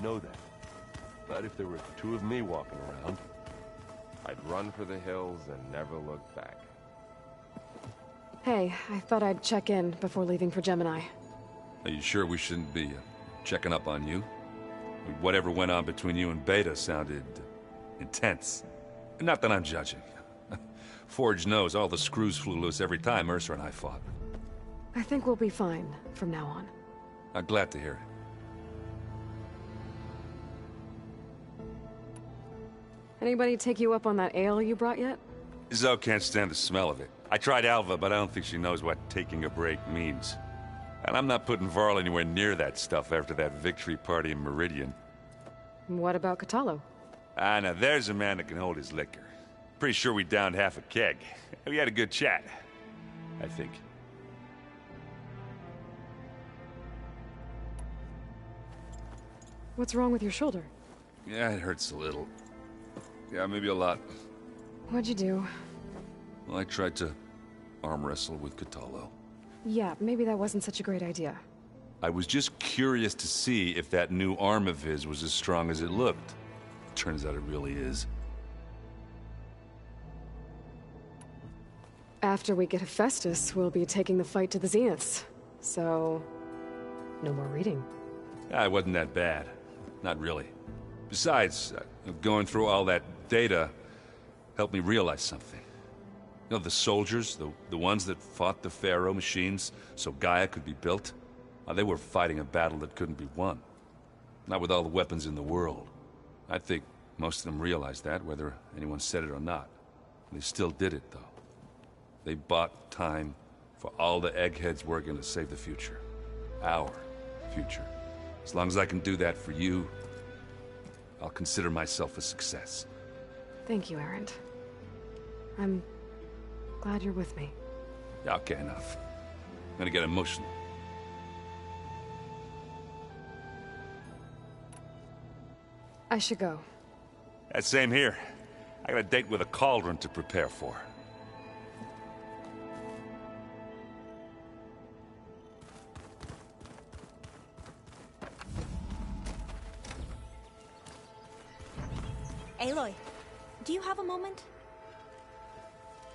know that. But if there were two of me walking around, I'd run for the hills and never look back. Hey, I thought I'd check in before leaving for Gemini. Are you sure we shouldn't be checking up on you? Whatever went on between you and Beta sounded intense. Not that I'm judging. Forge knows all the screws flew loose every time Mercer and I fought. I think we'll be fine from now on. I'm glad to hear it. Anybody take you up on that ale you brought yet? Zoe can't stand the smell of it. I tried Alva, but I don't think she knows what taking a break means. And I'm not putting Varl anywhere near that stuff after that victory party in Meridian. What about Catallo? Ah, now there's a man that can hold his liquor. Pretty sure we downed half a keg. We had a good chat, I think. What's wrong with your shoulder? Yeah, it hurts a little. Yeah, maybe a lot. What'd you do? Well, I tried to arm wrestle with Catallo. Yeah, maybe that wasn't such a great idea. I was just curious to see if that new arm of his was as strong as it looked. Turns out it really is. After we get Hephaestus, we'll be taking the fight to the Zeniths. So, no more reading. It wasn't that bad. Not really. Besides, going through all that data helped me realize something. You know, the soldiers, the ones that fought the Pharaoh machines so Gaia could be built, they were fighting a battle that couldn't be won. Not with all the weapons in the world. I think most of them realized that, whether anyone said it or not. They still did it, though. They bought time for all the eggheads working to save the future. Our future. As long as I can do that for you, I'll consider myself a success. Thank you, Erend. I'm glad you're with me. Okay, enough. I'm gonna get emotional. I should go. Same here. I got a date with a cauldron to prepare for. Aloy, do you have a moment?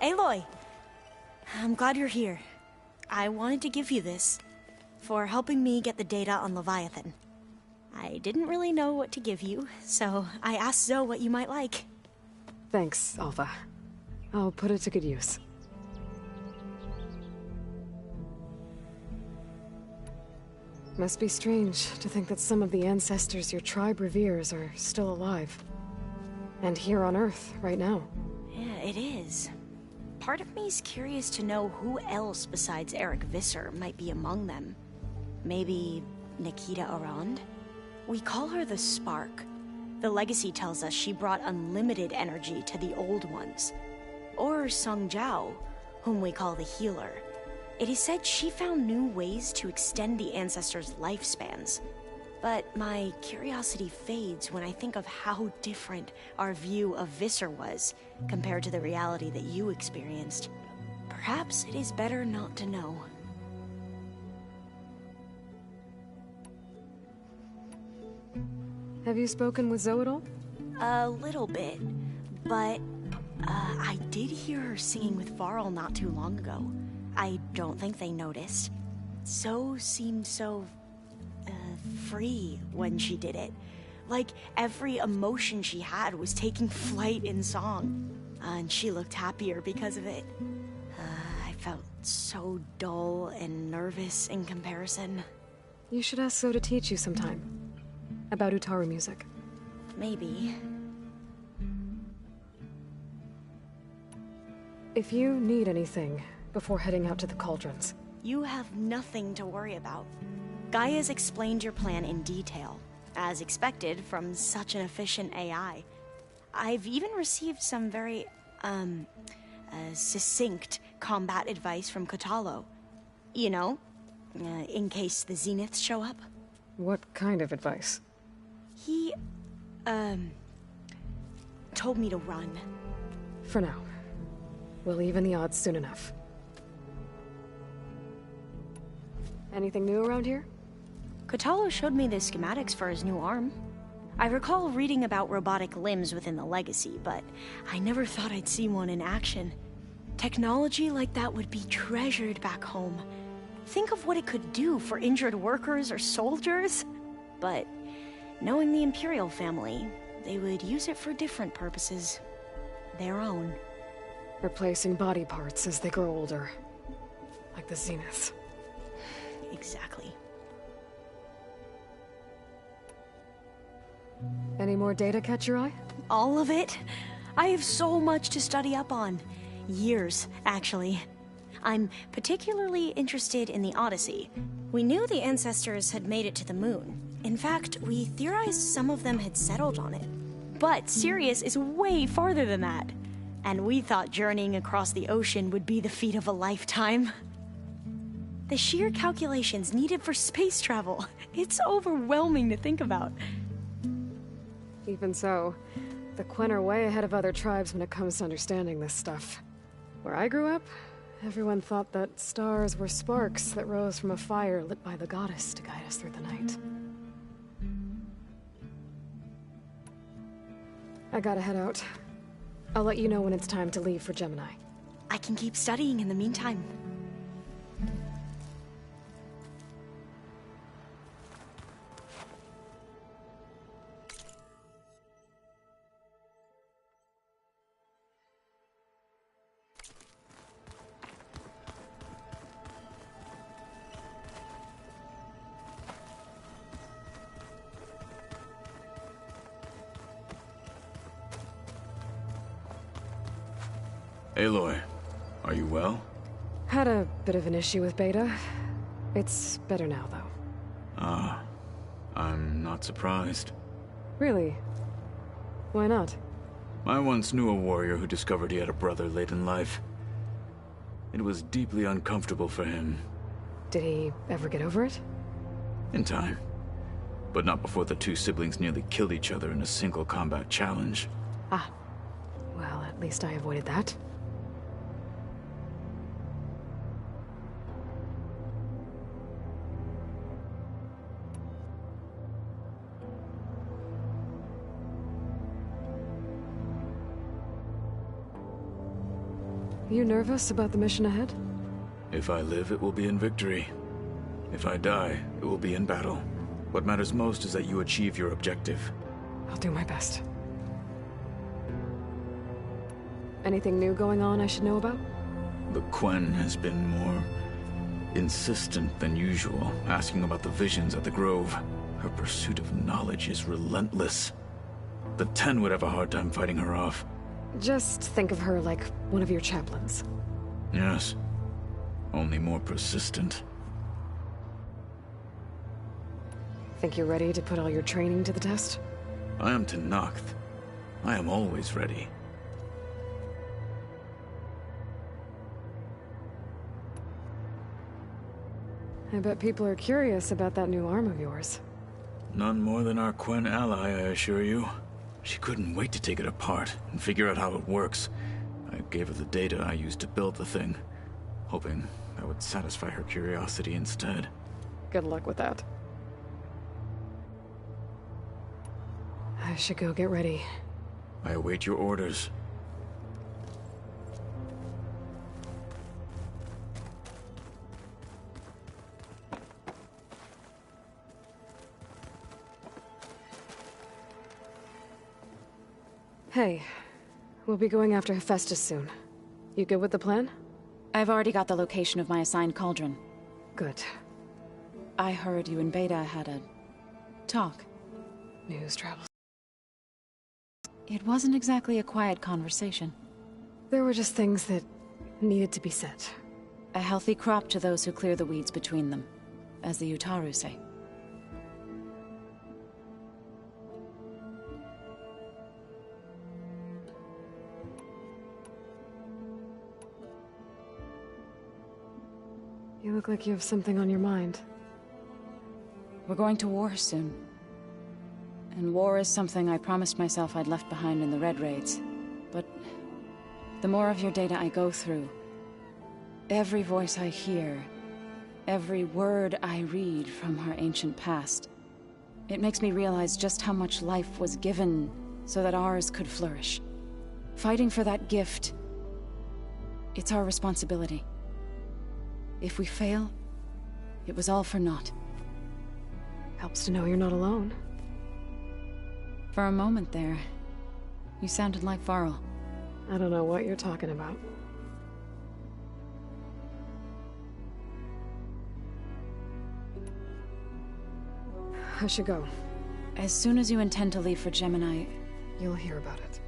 Aloy! I'm glad you're here. I wanted to give you this for helping me get the data on Leviathan. I didn't really know what to give you, so I asked Zoe what you might like. Thanks, Alpha. I'll put it to good use. Must be strange to think that some of the ancestors your tribe reveres are still alive. And here on Earth, right now. Yeah, it is. Part of me's curious to know who else besides Eric Visser might be among them. Maybe Nikita Arand? We call her the Spark. The legacy tells us she brought unlimited energy to the old ones. Or Sung Jiao, whom we call the Healer. It is said she found new ways to extend the ancestors' lifespans. But my curiosity fades when I think of how different our view of Visser was compared to the reality that you experienced. Perhaps it is better not to know. Have you spoken with Zoe at all? A little bit, but I did hear her singing with Varl not too long ago. I don't think they noticed. Zoe seemed so free when she did it. Like every emotion she had was taking flight in song. And she looked happier because of it. I felt so dull and nervous in comparison. You should ask Zoe to teach you sometime. About Utaru music. Maybe. If you need anything before heading out to the cauldrons. You have nothing to worry about. Gaia's explained your plan in detail, as expected from such an efficient AI. I've even received some very, succinct combat advice from Catallo. You know, in case the Zeniths show up. What kind of advice? He, told me to run. For now. We'll even the odds soon enough. Anything new around here? Catallo showed me the schematics for his new arm. I recall reading about robotic limbs within the Legacy, but I never thought I'd see one in action. Technology like that would be treasured back home. Think of what it could do for injured workers or soldiers. But knowing the Imperial family, they would use it for different purposes. Their own. Replacing body parts as they grow older. Like the Zeniths. Exactly. Any more data catch your eye? All of it? I have so much to study up on. Years, actually. I'm particularly interested in the Odyssey. We knew the ancestors had made it to the moon. In fact, we theorized some of them had settled on it. But Sirius is way farther than that. And we thought journeying across the ocean would be the feat of a lifetime. The sheer calculations needed for space travel, it's overwhelming to think about. Even so, the Quen are way ahead of other tribes when it comes to understanding this stuff. Where I grew up, everyone thought that stars were sparks that rose from a fire lit by the goddess to guide us through the night. I gotta head out. I'll let you know when it's time to leave for Gemini. I can keep studying in the meantime. Aloy, are you well? Had a bit of an issue with Beta. It's better now, though. Ah, I'm not surprised. Really? Why not? I once knew a warrior who discovered he had a brother late in life. It was deeply uncomfortable for him. Did he ever get over it? In time. But not before the two siblings nearly killed each other in a single combat challenge. Ah. Well, at least I avoided that. You nervous about the mission ahead? If I live, it will be in victory. If I die, it will be in battle. What matters most is that you achieve your objective. I'll do my best. Anything new going on I should know about? The Quen has been more insistent than usual, asking about the visions at the Grove. Her pursuit of knowledge is relentless. The Ten would have a hard time fighting her off. Just think of her like one of your chaplains. Yes. Only more persistent. Think you're ready to put all your training to the test? I am Tenakth. I am always ready. I bet people are curious about that new arm of yours. None more than our Quen ally, I assure you. She couldn't wait to take it apart and figure out how it works. I gave her the data I used to build the thing, hoping that would satisfy her curiosity instead. Good luck with that. I should go get ready. I await your orders. Hey, we'll be going after Hephaestus soon. You good with the plan? I've already got the location of my assigned cauldron. Good. I heard you and Beta had a talk. News travels. It wasn't exactly a quiet conversation. There were just things that needed to be said. A healthy crop to those who clear the weeds between them, as the Utaru say. You look like you have something on your mind. We're going to war soon. And war is something I promised myself I'd left behind in the Red Raids. But the more of your data I go through, every voice I hear, every word I read from her ancient past, It makes me realize just how much life was given so that ours could flourish. Fighting for that gift, it's our responsibility. If we fail, it was all for naught. Helps to know you're not alone. For a moment there, you sounded like Varl. I don't know what you're talking about. I should go. As soon as you intend to leave for Gemini, You'll hear about it.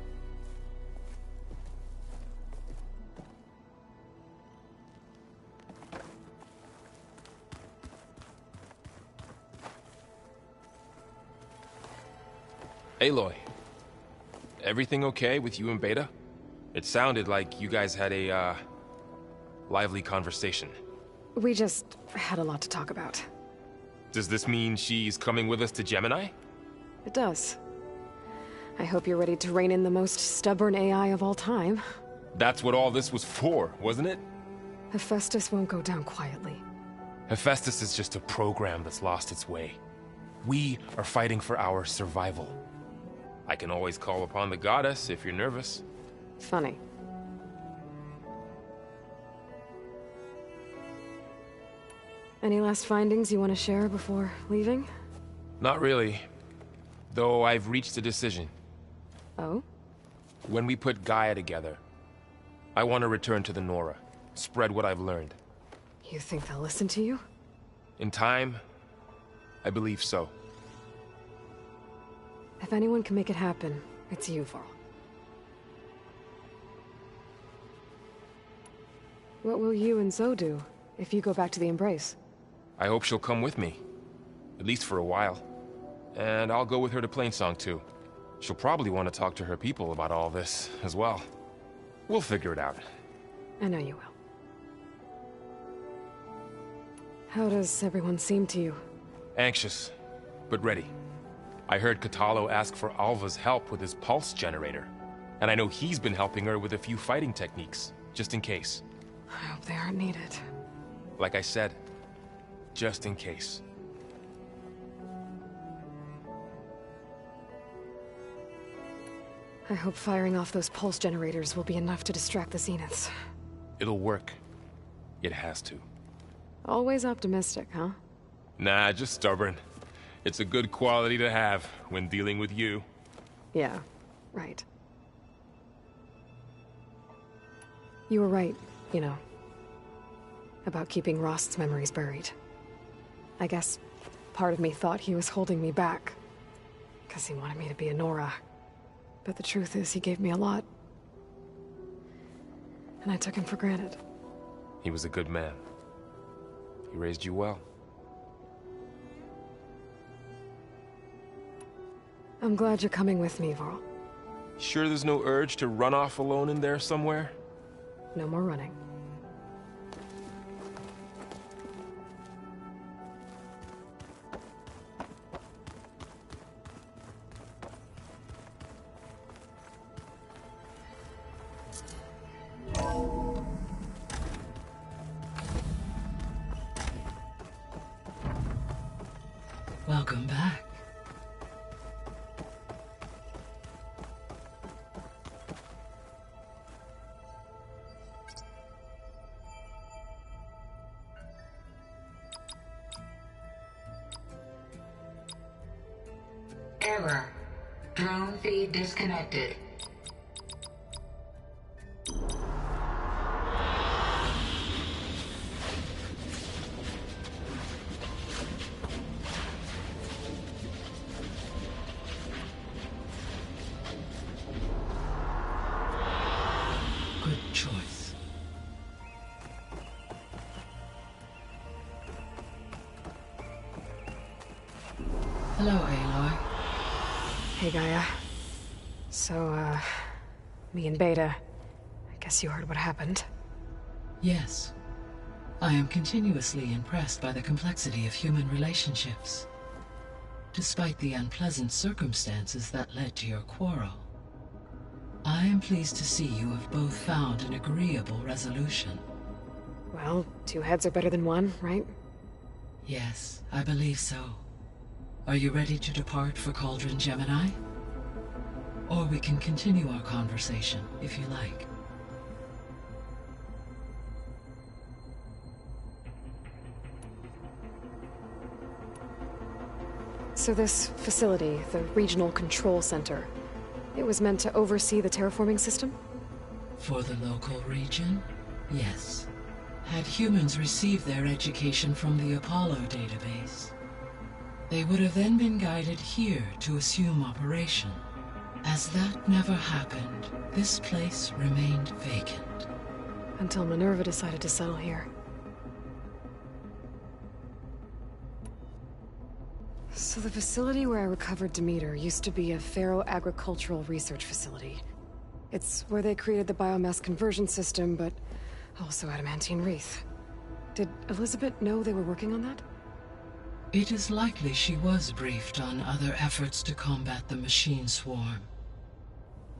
Aloy, everything okay with you and Beta? It sounded like you guys had a, lively conversation. We just had a lot to talk about. Does this mean she's coming with us to Gemini? It does. I hope you're ready to rein in the most stubborn AI of all time. That's what all this was for, wasn't it? Hephaestus won't go down quietly. Hephaestus is just a program that's lost its way. We are fighting for our survival. I can always call upon the goddess if you're nervous. Funny. Any last findings you want to share before leaving? Not really. Though I've reached a decision. Oh? When we put Gaia together, I want to return to the Nora. Spread what I've learned. You think they'll listen to you? In time, I believe so. If anyone can make it happen, it's you, Varl. What will you and Zoe do if you go back to the Embrace? I hope she'll come with me. At least for a while. And I'll go with her to Plainsong too. She'll probably want to talk to her people about all this as well. We'll figure it out. I know you will. How does everyone seem to you? Anxious, but ready. I heard Katalo ask for Alva's help with his pulse generator. And I know he's been helping her with a few fighting techniques, just in case. I hope they aren't needed. Like I said, just in case. I hope firing off those pulse generators will be enough to distract the Zeniths. It'll work. It has to. Always optimistic, huh? Nah, just stubborn. It's a good quality to have when dealing with you. Yeah, right. You were right, you know. About keeping Rost's memories buried. I guess part of me thought he was holding me back. Because he wanted me to be a Nora. But the truth is, he gave me a lot. And I took him for granted. He was a good man. He raised you well. I'm glad you're coming with me, Varl. Sure there's no urge to run off alone in there somewhere? No more running. Welcome back. Error. Drone feed disconnected. Good choice. Hello, Aloy. Hey, Gaia. So, me and Beta, I guess you heard what happened. Yes. I am continuously impressed by the complexity of human relationships. Despite the unpleasant circumstances that led to your quarrel, I am pleased to see you have both found an agreeable resolution. Well, two heads are better than one, right? Yes, I believe so. Are you ready to depart for Cauldron Gemini? Or we can continue our conversation, if you like. So this facility, the Regional Control Center, it was meant to oversee the terraforming system? For the local region, yes. Had humans received their education from the Apollo database, they would have then been guided here to assume operation. As that never happened, this place remained vacant. Until Minerva decided to settle here. So the facility where I recovered Demeter used to be a Pharaoh-agricultural research facility. It's where they created the biomass conversion system, but also adamantine wreath. Did Elizabeth know they were working on that? It is likely she was briefed on other efforts to combat the machine swarm,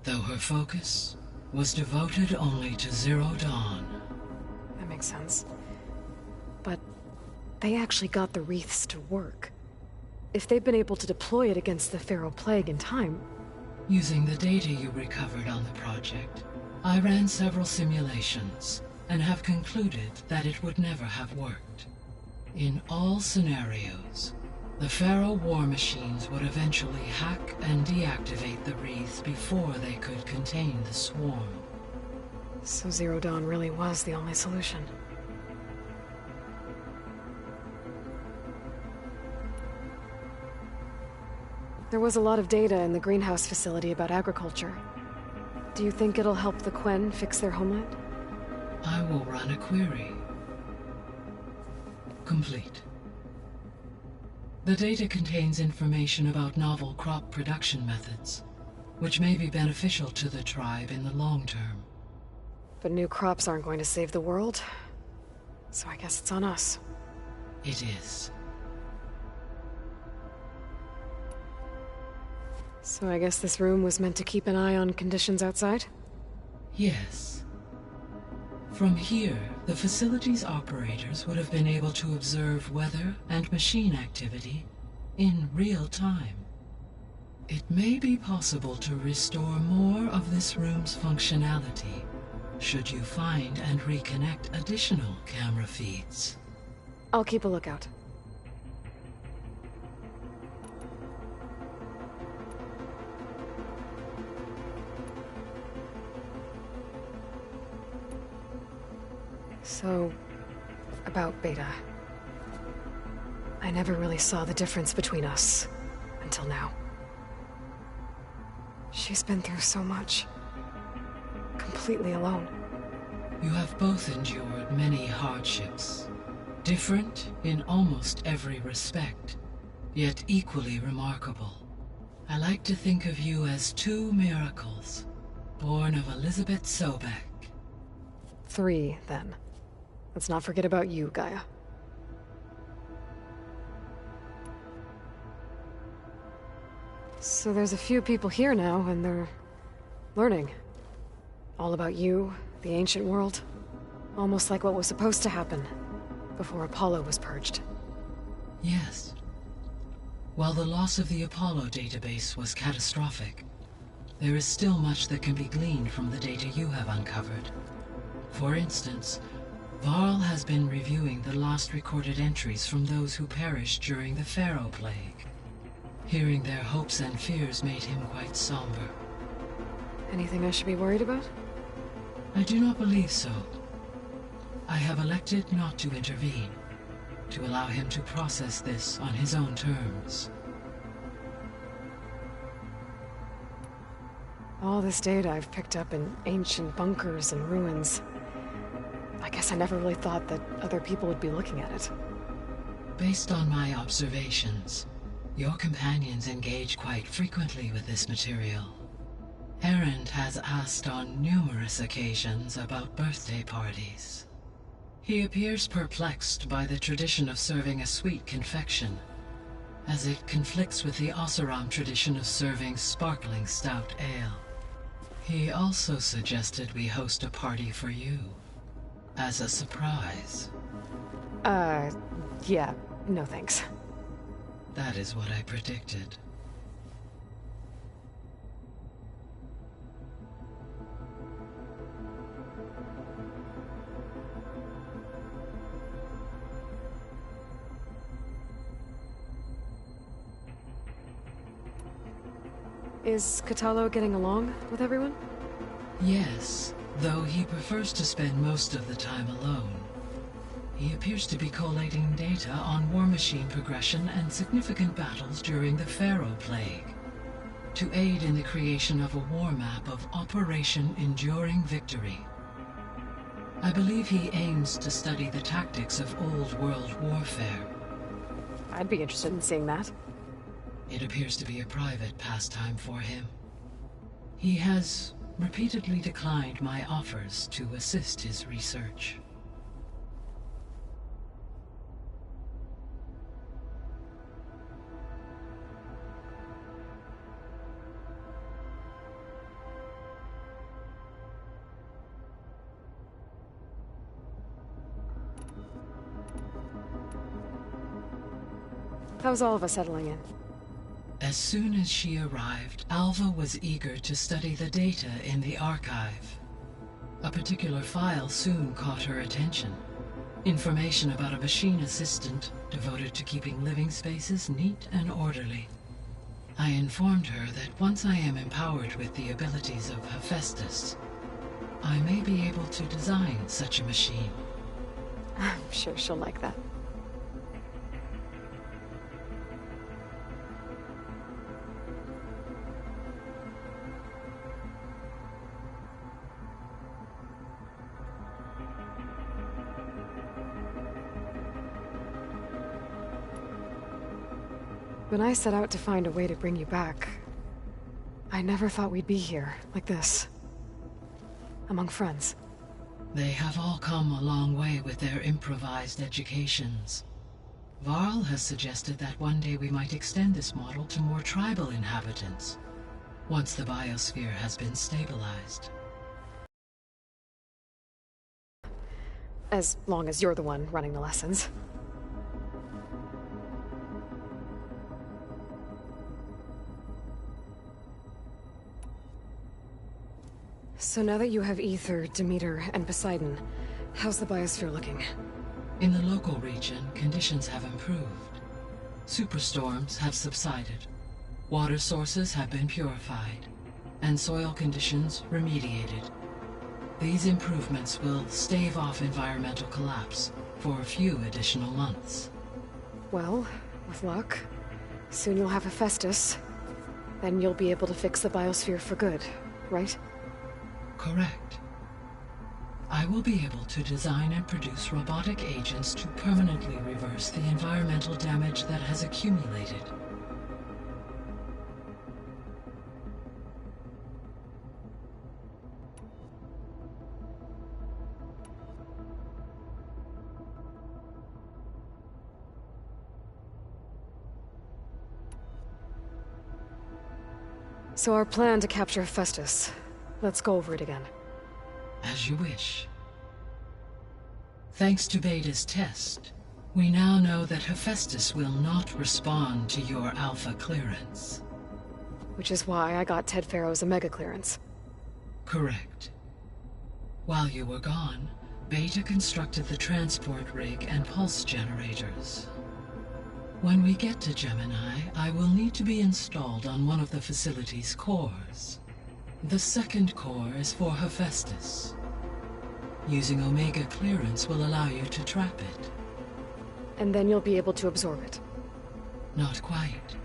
though her focus was devoted only to Zero Dawn. That makes sense. But they actually got the wreaths to work. If they've been able to deploy it against the Pharaoh Plague in time... Using the data you recovered on the project, I ran several simulations and have concluded that it would never have worked. In all scenarios, the Pharaoh war machines would eventually hack and deactivate the wreaths before they could contain the swarm. So Zero Dawn really was the only solution. There was a lot of data in the greenhouse facility about agriculture. Do you think it'll help the Quen fix their homeland? I will run a query. Complete. The data contains information about novel crop production methods, which may be beneficial to the tribe in the long term. But new crops aren't going to save the world, so I guess it's on us. It is. So I guess this room was meant to keep an eye on conditions outside? Yes. From here, the facility's operators would have been able to observe weather and machine activity in real time. It may be possible to restore more of this room's functionality, should you find and reconnect additional camera feeds. I'll keep a lookout. So, about Beta. I never really saw the difference between us, until now. She's been through so much. Completely alone. You have both endured many hardships. Different in almost every respect, yet equally remarkable. I like to think of you as two miracles, born of Elizabeth Sobek. 3, then. Let's not forget about you, Gaia. So there's a few people here now, and they're learning. All about you, the ancient world. Almost like what was supposed to happen, before Apollo was purged. Yes. While the loss of the Apollo database was catastrophic, there is still much that can be gleaned from the data you have uncovered. For instance, Varl has been reviewing the last recorded entries from those who perished during the Pharaoh Plague. Hearing their hopes and fears made him quite somber. Anything I should be worried about? I do not believe so. I have elected not to intervene, to allow him to process this on his own terms. All this data I've picked up in ancient bunkers and ruins. I guess I never really thought that other people would be looking at it. Based on my observations, your companions engage quite frequently with this material. Erend has asked on numerous occasions about birthday parties. He appears perplexed by the tradition of serving a sweet confection, as it conflicts with the Oseram tradition of serving sparkling stout ale. He also suggested we host a party for you, as a surprise. Yeah, no thanks. That is what I predicted. Is Katalo getting along with everyone? Yes, though he prefers to spend most of the time alone. He appears to be collating data on war machine progression and significant battles during the Pharaoh Plague, to aid in the creation of a war map of Operation Enduring Victory. I believe he aims to study the tactics of old world warfare. I'd be interested in seeing that. It appears to be a private pastime for him. He has repeatedly declined my offers to assist his research. How's all of us settling in? As soon as she arrived, Alva was eager to study the data in the archive. A particular file soon caught her attention. Information about a machine assistant devoted to keeping living spaces neat and orderly. I informed her that once I am empowered with the abilities of Hephaestus, I may be able to design such a machine. I'm sure she'll like that. When I set out to find a way to bring you back, I never thought we'd be here, like this. Among friends. They have all come a long way with their improvised educations. Varl has suggested that one day we might extend this model to more tribal inhabitants, once the biosphere has been stabilized. As long as you're the one running the lessons. So now that you have Ether, Demeter, and Poseidon, how's the biosphere looking? In the local region, conditions have improved. Superstorms have subsided. Water sources have been purified, and soil conditions remediated. These improvements will stave off environmental collapse for a few additional months. Well, with luck, soon you'll have Hephaestus. Then you'll be able to fix the biosphere for good, right? Correct. I will be able to design and produce robotic agents to permanently reverse the environmental damage that has accumulated. So our plan to capture Hephaestus. Let's go over it again. As you wish. Thanks to Beta's test, we now know that Hephaestus will not respond to your Alpha clearance. Which is why I got Ted Pharaoh's Omega clearance. Correct. While you were gone, Beta constructed the transport rig and pulse generators. When we get to Gemini, I will need to be installed on one of the facility's cores. The second core is for Hephaestus. Using Omega clearance will allow you to trap it. And then you'll be able to absorb it. Not quite.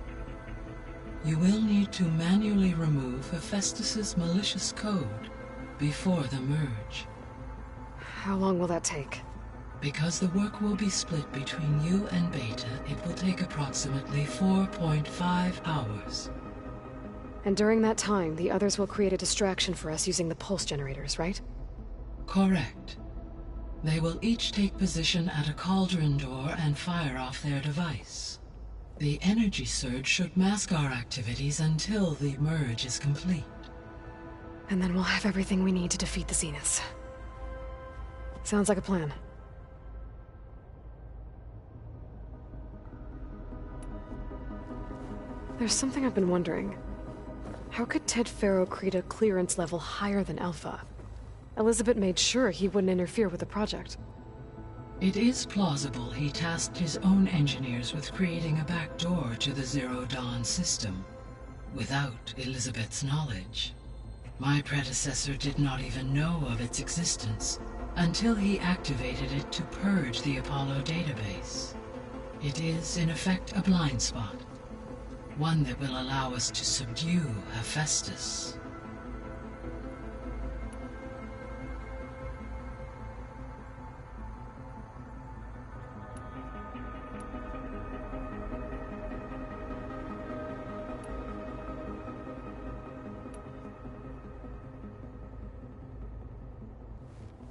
You will need to manually remove Hephaestus's malicious code before the merge. How long will that take? Because the work will be split between you and Beta, it will take approximately 4.5 hours. And during that time, the others will create a distraction for us using the pulse generators, right? Correct. They will each take position at a cauldron door and fire off their device. The energy surge should mask our activities until the merge is complete. And then we'll have everything we need to defeat the Zeniths. Sounds like a plan. There's something I've been wondering. How could Ted Faro create a clearance level higher than Alpha? Elizabeth made sure he wouldn't interfere with the project. It is plausible he tasked his own engineers with creating a back door to the Zero Dawn system, without Elizabeth's knowledge. My predecessor did not even know of its existence until he activated it to purge the Apollo database. It is, in effect, a blind spot, one that will allow us to subdue Hephaestus.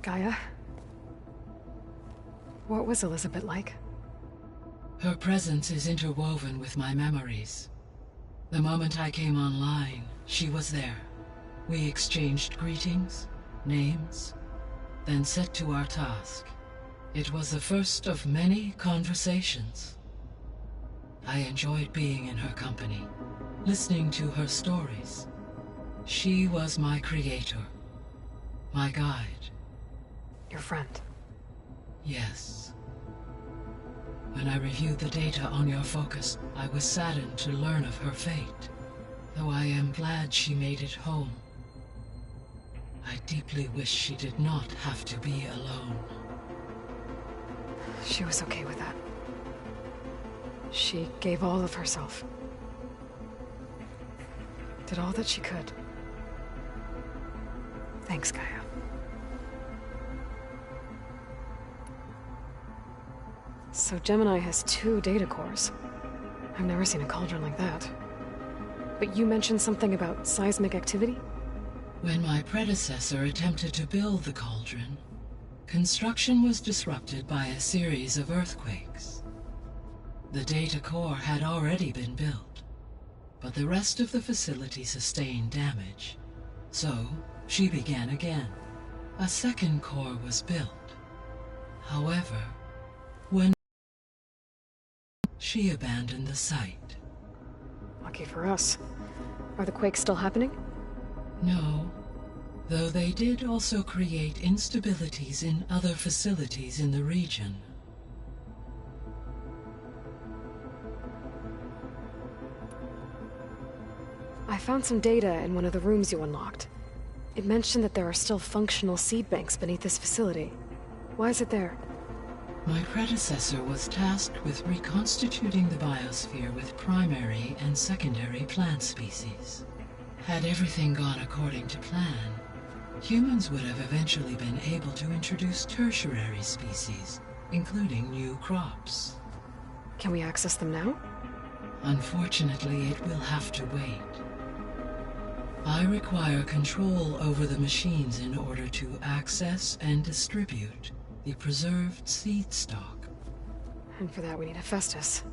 Gaia? What was Elizabeth like? Her presence is interwoven with my memories. The moment I came online, she was there. We exchanged greetings, names, then set to our task. It was the first of many conversations. I enjoyed being in her company, listening to her stories. She was my creator, my guide. Your friend? Yes. When I reviewed the data on your focus, I was saddened to learn of her fate, though I am glad she made it home. I deeply wish she did not have to be alone. She was okay with that. She gave all of herself. Did all that she could. Thanks, Gaia. So Gemini has 2 data cores. I've never seen a cauldron like that. But you mentioned something about seismic activity? When my predecessor attempted to build the cauldron, construction was disrupted by a series of earthquakes. The data core had already been built, but the rest of the facility sustained damage. So, she began again. A second core was built. However, when she abandoned the site. Lucky for us. Are the quakes still happening? No, though they did also create instabilities in other facilities in the region. I found some data in one of the rooms you unlocked. It mentioned that there are still functional seed banks beneath this facility. Why is it there? My predecessor was tasked with reconstituting the biosphere with primary and secondary plant species. Had everything gone according to plan, humans would have eventually been able to introduce tertiary species, including new crops. Can we access them now? Unfortunately, it will have to wait. I require control over the machines in order to access and distribute the preserved seed stock. And for that we need Hephaestus.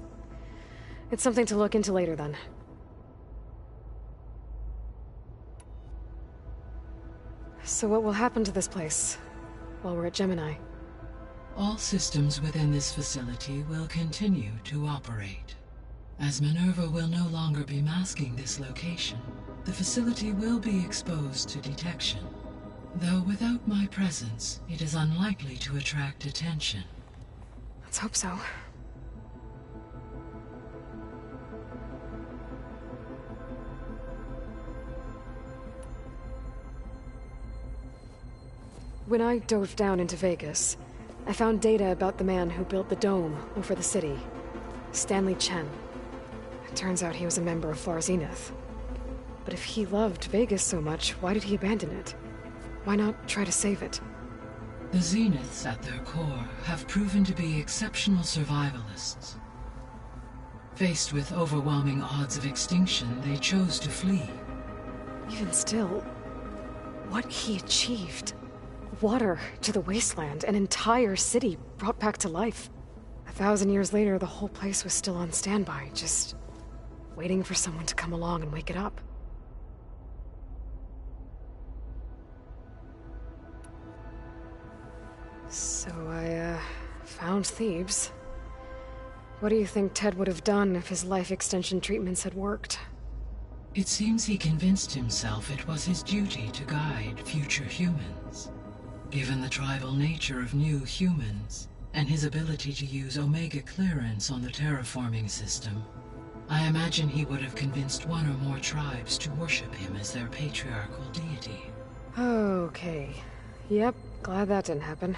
It's something to look into later then. So what will happen to this place while we're at Gemini? All systems within this facility will continue to operate. As Minerva will no longer be masking this location, the facility will be exposed to detection. Though without my presence, it is unlikely to attract attention. Let's hope so. When I dove down into Vegas, I found data about the man who built the dome over the city, Stanley Chen. It turns out he was a member of Far Zenith. But if he loved Vegas so much, why did he abandon it? Why not try to save it? The Zeniths at their core have proven to be exceptional survivalists. Faced with overwhelming odds of extinction, they chose to flee. Even still, what he achieved. Water to the wasteland, an entire city brought back to life. 1,000 years later, the whole place was still on standby, just waiting for someone to come along and wake it up. So I, found Thebes. What do you think Ted would have done if his life extension treatments had worked? It seems he convinced himself it was his duty to guide future humans. Given the tribal nature of new humans, and his ability to use Omega clearance on the terraforming system, I imagine he would have convinced one or more tribes to worship him as their patriarchal deity. Okay. Yep, glad that didn't happen.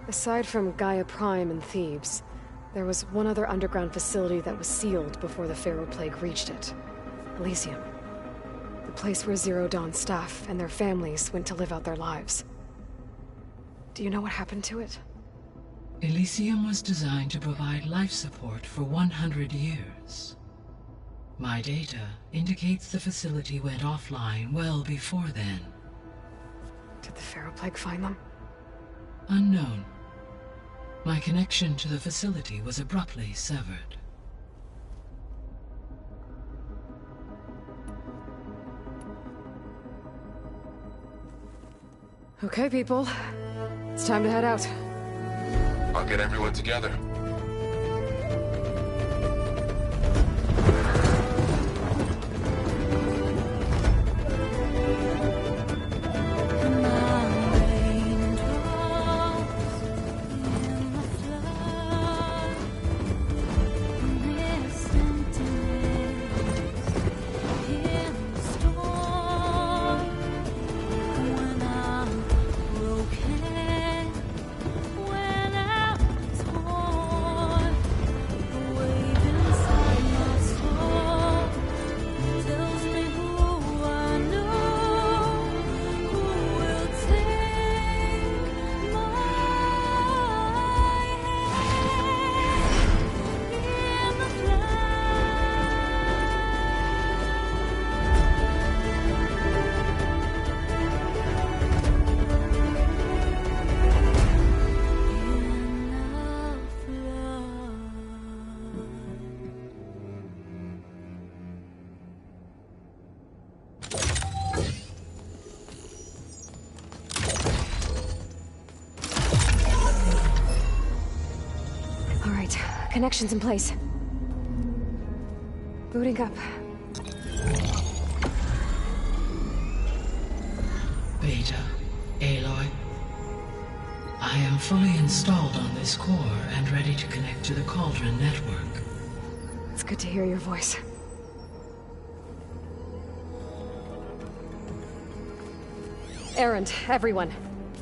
Aside from Gaia Prime and Thebes, there was one other underground facility that was sealed before the Pharaoh Plague reached it. Elysium. The place where Zero Dawn staff and their families went to live out their lives. Do you know what happened to it? Elysium was designed to provide life support for 100 years. My data indicates the facility went offline well before then. Did the Pharaoh Plague find them? Unknown. My connection to the facility was abruptly severed. Okay, people. It's time to head out. I'll get everyone together. Connections in place. Booting up. Beta, Aloy. I am fully installed on this core and ready to connect to the Cauldron network. It's good to hear your voice. Errand, everyone.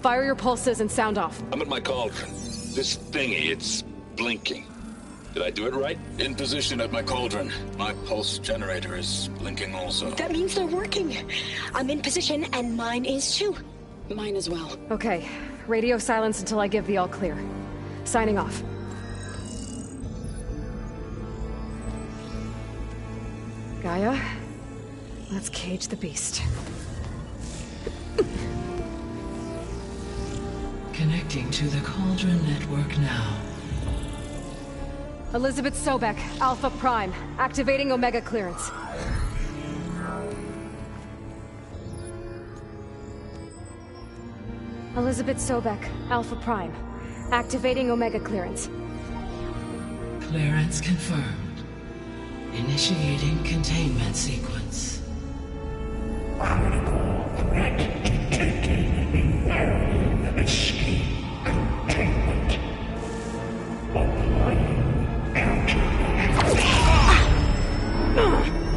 Fire your pulses and sound off. I'm at my Cauldron. This thingy, it's blinking. Did I do it right? In position at my Cauldron. My pulse generator is blinking also. That means they're working. I'm in position, and mine is too. Mine as well. Okay. Radio silence until I give the all clear. Signing off. Gaia, let's cage the beast. Connecting to the Cauldron network now. Elizabeth Sobek, Alpha Prime, activating Omega clearance. Elizabeth Sobek, Alpha Prime, activating Omega clearance. Clearance confirmed. Initiating containment sequence. Critical threat detected. Escape containment. Applying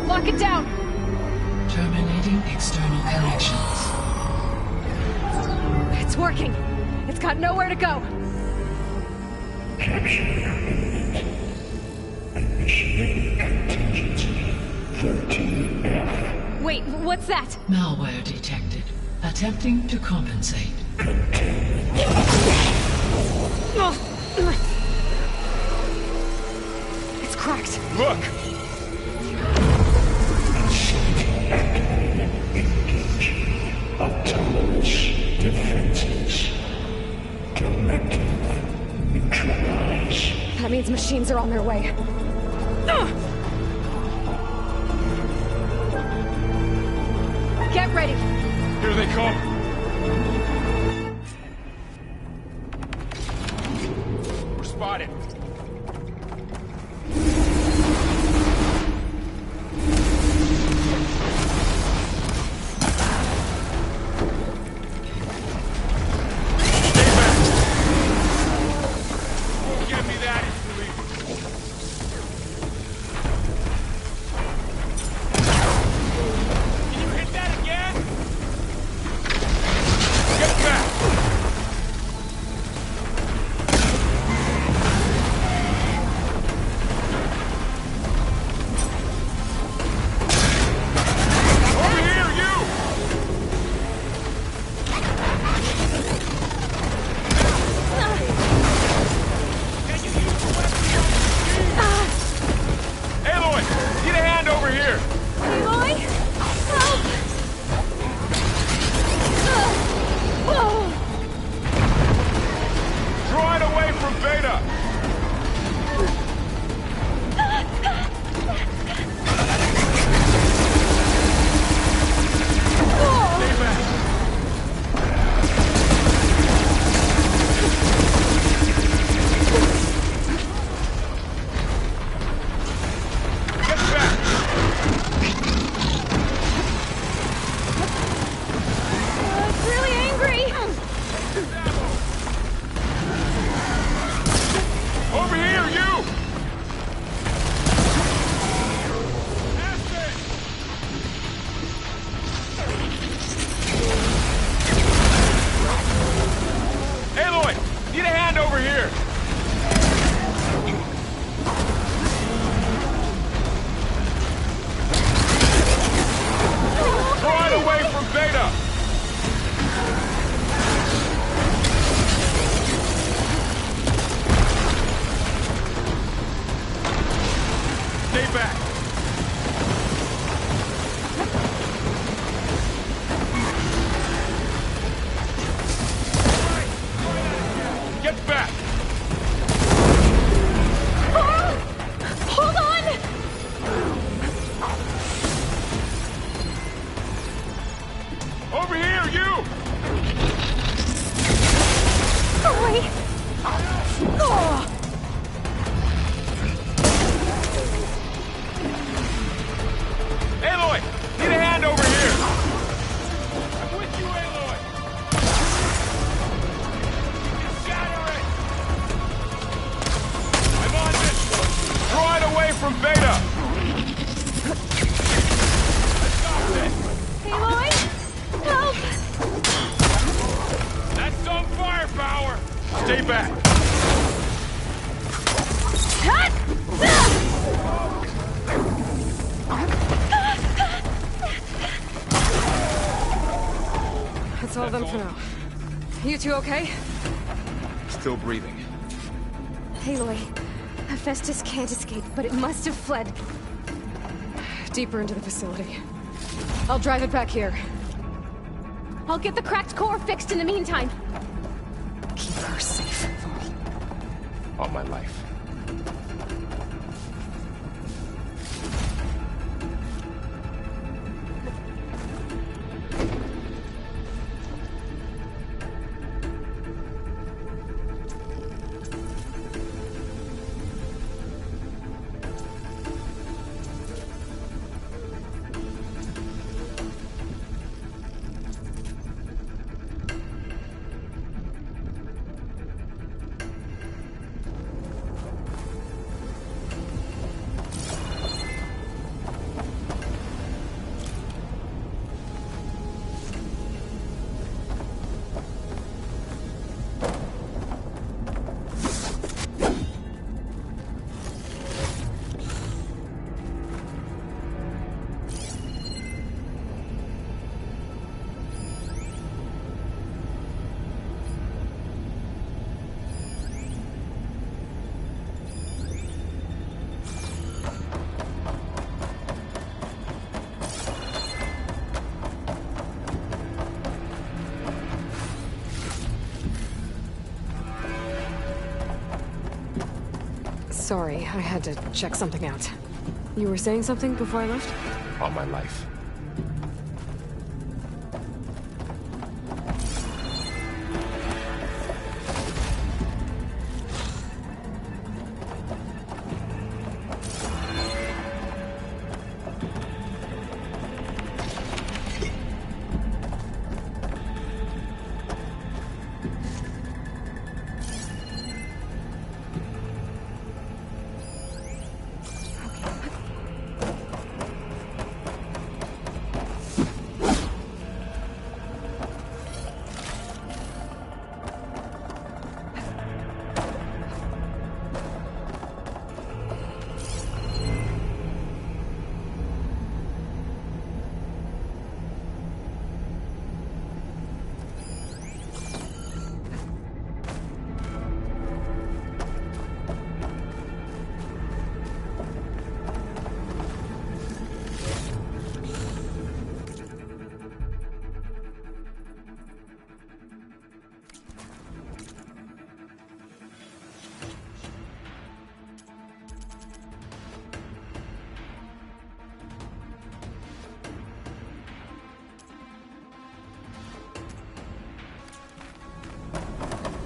Lock it down! Terminating external connections. It's working! It's got nowhere to go! Capture imminent. Initiate contingency 13F. Wait, what's that? Malware detected. Attempting to compensate. Containment. It's cracked. Look! Facility activated. Engage autonomous defenses. Directive means machines are on their way. Get ready! Here they come! We're spotted! That's all of them for now. You two okay? Still breathing. Aloy, Hephaestus can't escape, but it must have fled. Deeper into the facility. I'll drive it back here. I'll get the cracked core fixed in the meantime. Keep her safe. All my life. Sorry, I had to check something out. You were saying something before I left? All my life.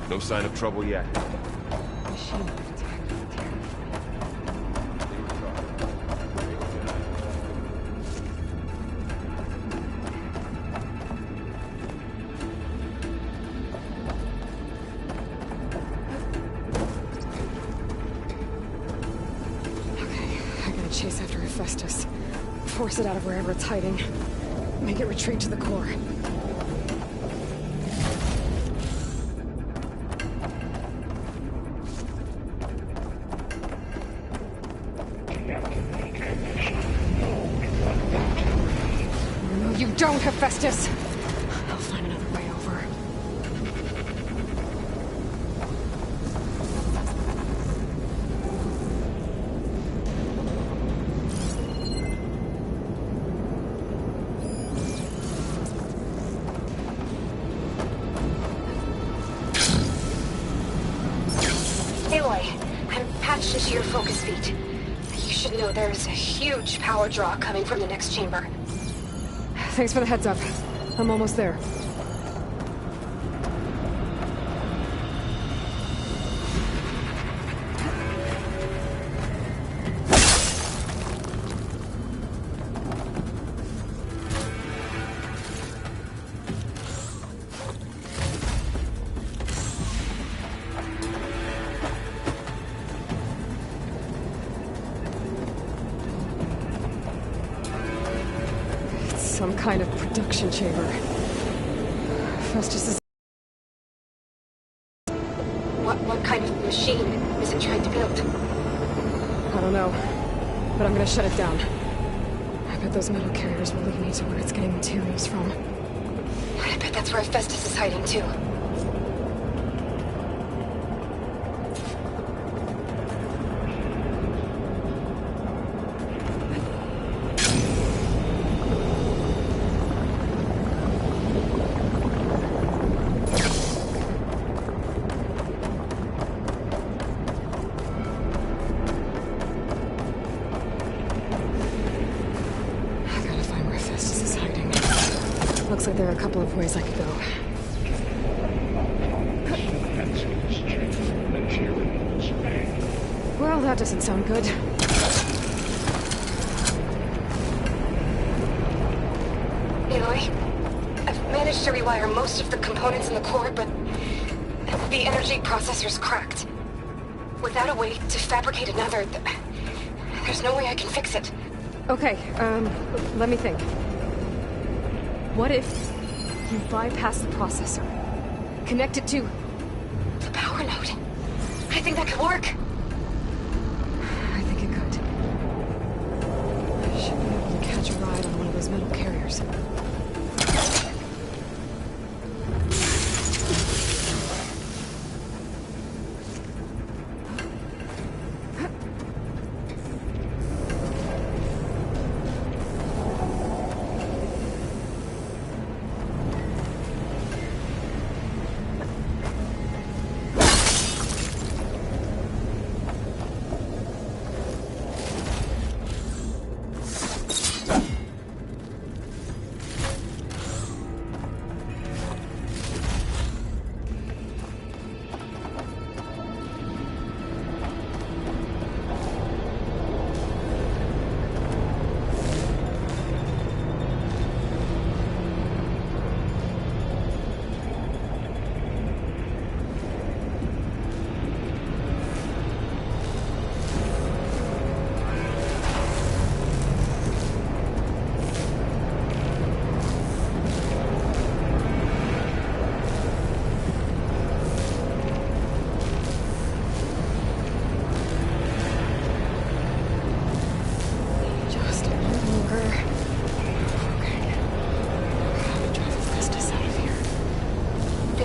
No sign of trouble yet. Chase after Hephaestus. Force it out of wherever it's hiding. Make it retreat to the core. No, you don't, Hephaestus! I'll find another way over. Into your focus feed. You should know there's a huge power draw coming from the next chamber. Thanks for the heads up. I'm almost there. Some kind of production chamber. Festus is... What kind of machine is it trying to build? I don't know, but I'm gonna shut it down. I bet those metal carriers will lead me to where it's getting materials from. I bet that's where Festus is hiding too. Looks like there are a couple of ways I could go. Well, that doesn't sound good. Aloy, I've managed to rewire most of the components in the core, but the energy processor's cracked. Without a way to fabricate another, there's no way I can fix it. Okay, let me think. What if you bypass the processor? Connect it to... the power node. I think that could work. I think it could. I should be able to catch a ride on one of those metal carriers.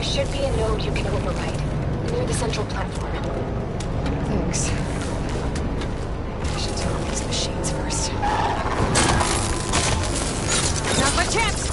There should be a node you can override, near the central platform. Thanks. I should turn on these machines first. Now's my chance!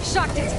Shocked it!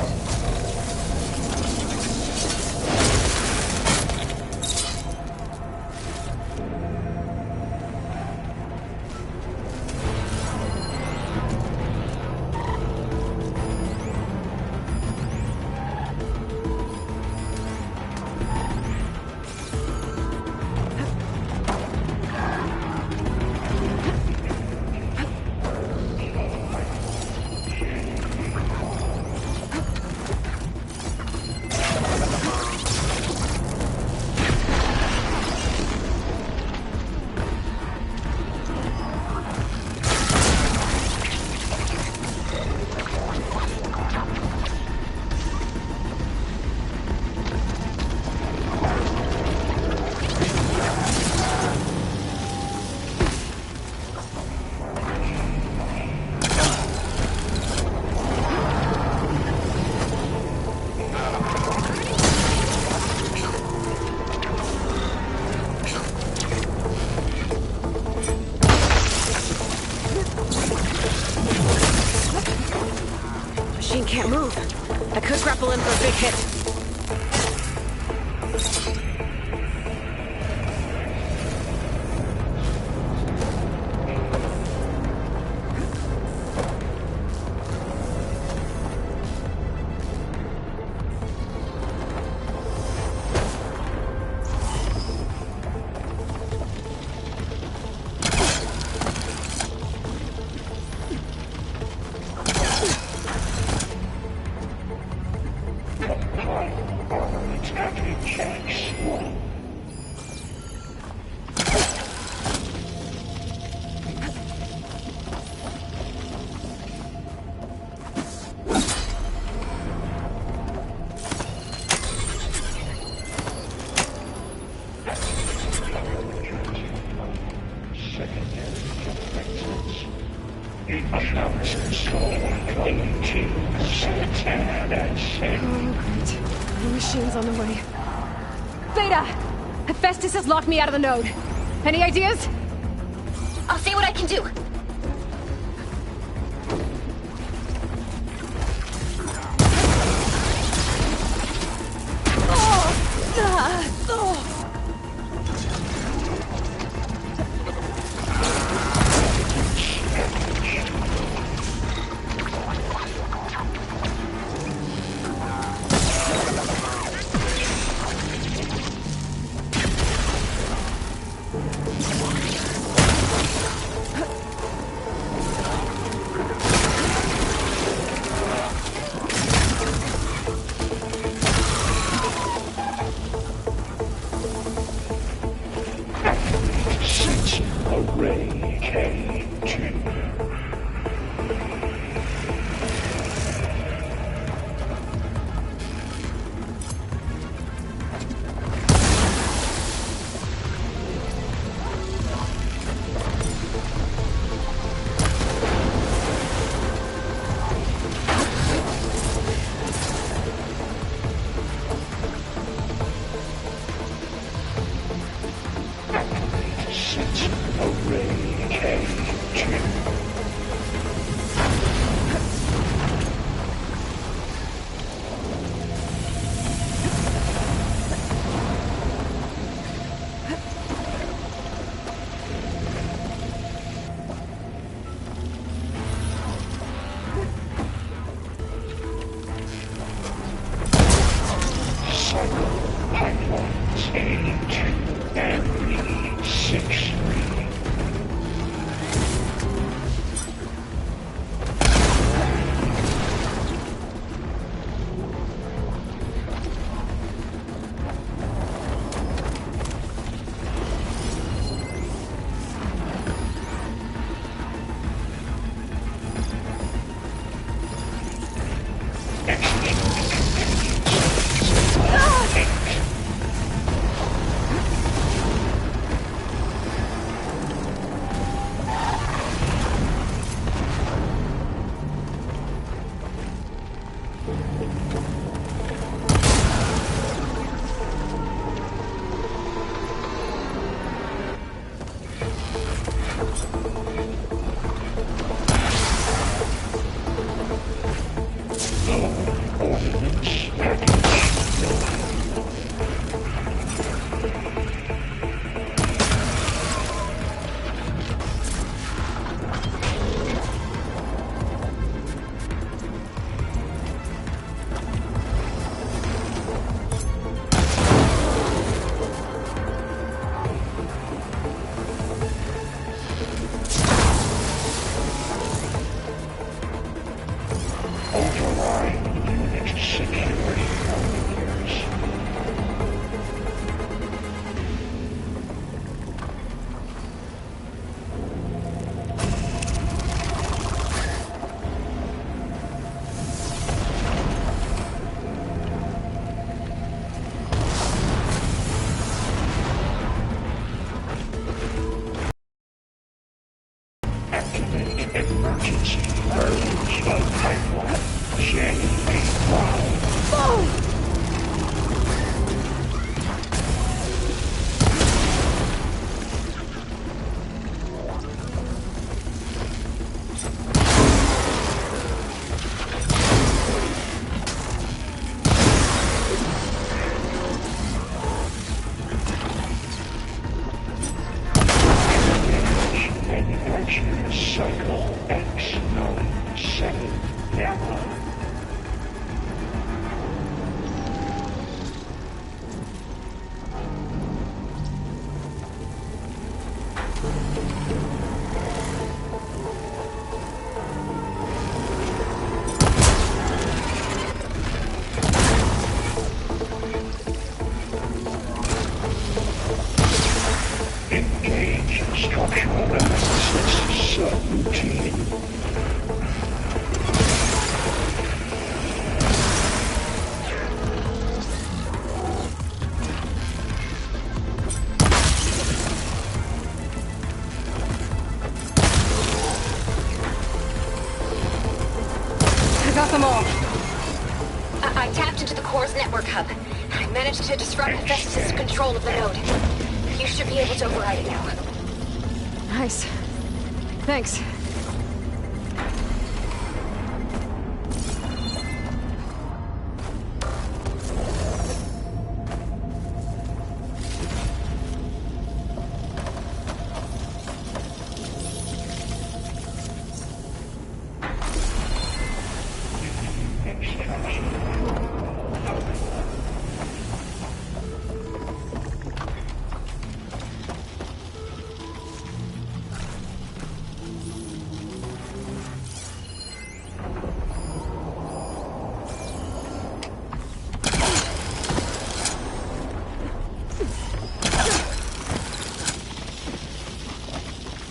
Machine can't move. I could grapple in for a big hit. Machines on the way. Beta! Hephaestus has locked me out of the node. Any ideas? I'll see what I can do. 8 and 6. I tapped into the core's network hub. I managed to disrupt Hephaestus' control of the node. You should be able to override it now. Nice. Thanks.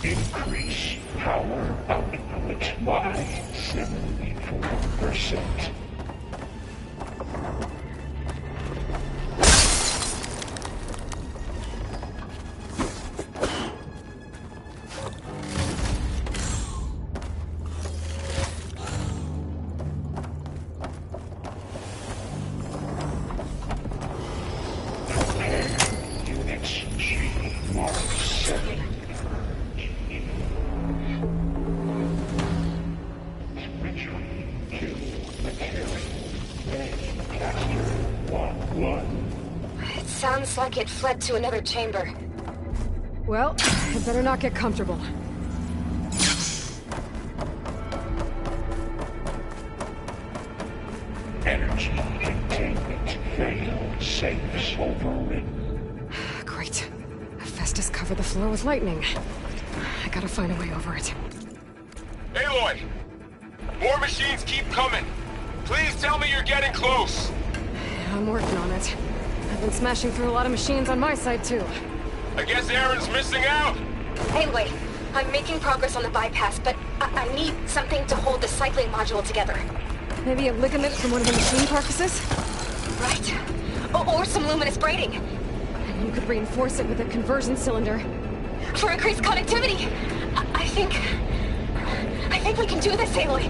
Increase power output by 74%. Units G Mark 7. It sounds like it fled to another chamber. Well, I'd better not get comfortable. Energy containment failed. Safes overridden. cover the floor with lightning. I gotta find a way over it. Aloy! More machines keep coming. Please tell me you're getting close. I'm working on it. I've been smashing through a lot of machines on my side, too. I guess Aaron's missing out. Anyway, I'm making progress on the bypass, but I need something to hold the cycling module together. Maybe a ligament from one of the machine carcasses? Right. Or some luminous braiding. And you could reinforce it with a conversion cylinder. For increased connectivity. I think we can do this, Aloy.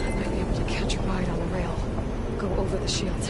I might be able to catch a ride on the rail. Go over the shield.